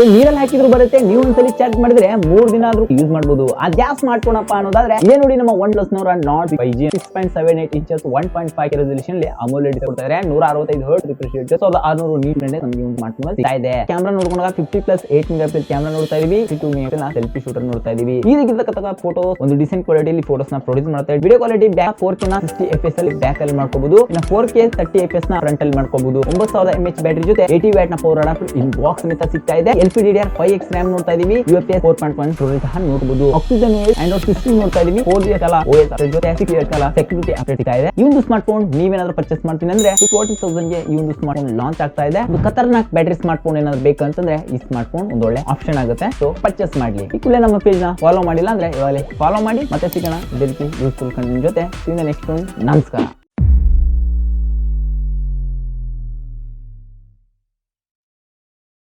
So ನೀರಲ್ಲಿ ಹಾಕಿದ್ರು ಬರುತ್ತೆ. ನೀವು ಒಂದ್ಸಲಿ ಚಾರ್ಜ್ ಮಾಡಿದ್ರೆ 3 ದಿನ ಆದ್ರೂ ಯೂಸ್ ಮಾಡಬಹುದು. ಅದ್ಯಾವ ಸ್ಮಾರ್ಟ್ ಫೋನ್ ಅಪ್ಪ ಅನ್ನೋದಾದ್ರೆ ಇದೇ ನೋಡಿ, ನಮ್ಮ OnePlus ನವರ Nord 5G 6.78 inches 1.5 resolution AMOLED ಕೊಡ್ತಾರೆ. 165 ಹರ್ಟ್ಜ್ ರಿಫ್ರೆಶ್ ರೇಟ್. 1600 ನೀಟ್ ನಮಗೆ ಒಂದು ಸ್ಮಾರ್ಟ್ ಫೋನ್ ಸಿಗ್ತಾ ಇದೆ. ಕ್ಯಾಮೆರಾ ನೋಡ್ಕೊಂಡಾಗ 50+8 ಮೆಗಾಪಿಕ್ಸೆಲ್ ಕ್ಯಾಮೆರಾ ನೋಡ್ತಾ ಇದೀವಿ. 2 ಮೆಗಾಪಿಕ್ಸೆಲ್ ಸೆಲ್ಫಿ ಶೂಟರ್ ನೋಡ್ತಾ ಇದೀವಿ. ಇದಕ್ಕಿಂತ ಫೋಟೋ ಒಂದು ಡಿಸೆಂಟ್ ಕ್ವಾಲಿಟಿಯಲ್ಲಿ ಫೋಟೋಸ್ ನ ಪ್ರೊಡ್ಯೂಸ್ ಮಾಡ್ತಾ ಇದೆ. ವಿಡಿಯೋ ಕ್ವಾಲಿಟಿ ಬ್ಯಾಕ್ 4K ನ 60 FPS ಅಲ್ಲಿ ಬ್ಯಾಕ್ ಅಲ್ಲಿ ಮಾಡ್ಕೋಬಹುದು. ಇನ್ನು 4K 30 FPS ನ ಫ್ರಂಟ್ ಅಲ್ಲಿ ಮಾಡ್ಕೋಬಹುದು. 9000 mAh ಬ್ಯಾಟರಿ ಜೊತೆ 80 ವ್ಯಾಟ್ ನ ಪವರ್ ಅಡಾಪ್ಟರ್ ಇನ್ ಬಾಕ್ಸ್ ಸಮೇತ ಸಿಗ್ತಾ ಇದೆ. LPDDR5X RAM ನೋಡ್ತಾ ಇದೀವಿ. UFS 4.1 ಸ್ಟೋರೇಜ್ ಸಹ ನೋಡಬಹುದು. ಆಕ್ಸಿಜನ್ Android 16 ನೋಡ್ತಾ ಇದೀವಿ. 4G OS ಜೊತೆ 6 ಇಯರ್ಸ್ ಸೆಕ್ಯೂರಿಟಿ ಅಪ್ಡೇಟ್ ಇದೆ. ಈ ಒಂದು ಸ್ಮಾರ್ಟ್ ಫೋನ್ ನೀವೇನಾದ್ರೂ ಪರ್ಚೇಸ್ ಮಾಡ್ತೀನಿ ಅಂದ್ರೆ 40,000 ಗೆ ಈ ಒಂದು ಸ್ಮಾರ್ಟ್ ಫೋನ್ ಲಾಂಚ್ ಆಗ್ತಾ ಇದೆ. ಒಂದು ಖತರ್ನಾಕ್ ಬ್ಯಾಟರಿ ಸ್ಮಾರ್ಟ್ ಫೋನ್ ಏನಾದ್ರು ಬೇಕಂತಂದ್ರೆ ಈ ಸ್ಮಾರ್ಟ್ ಫೋನ್ ಒಂದು ಒಳ್ಳೆ ಆಪ್ಷನ್ ಆಗುತ್ತೆ. ಸೊ ಪರ್ಚೇಸ್ ಮಾಡ್ಲಿ. ಈ ಕೂಡಲೇ ನಮ್ಮ ಪೇಜ್ ನ ಫಾಲೋ ಮಾಡಿಲ್ಲ ಅಂದ್ರೆ ಇವಾಗಲೇ ಫಾಲೋ ಮಾಡಿ. ಮತ್ತೆ ಸಿಗೋಣ ಇದೇ ರೀತಿ ಯೂಸ್ಫುಲ್ ಕಂಟೆಂಟ್ ಜೊತೆ. ನೆಕ್ಸ್ಟ್ ನಮಸ್ಕಾರ.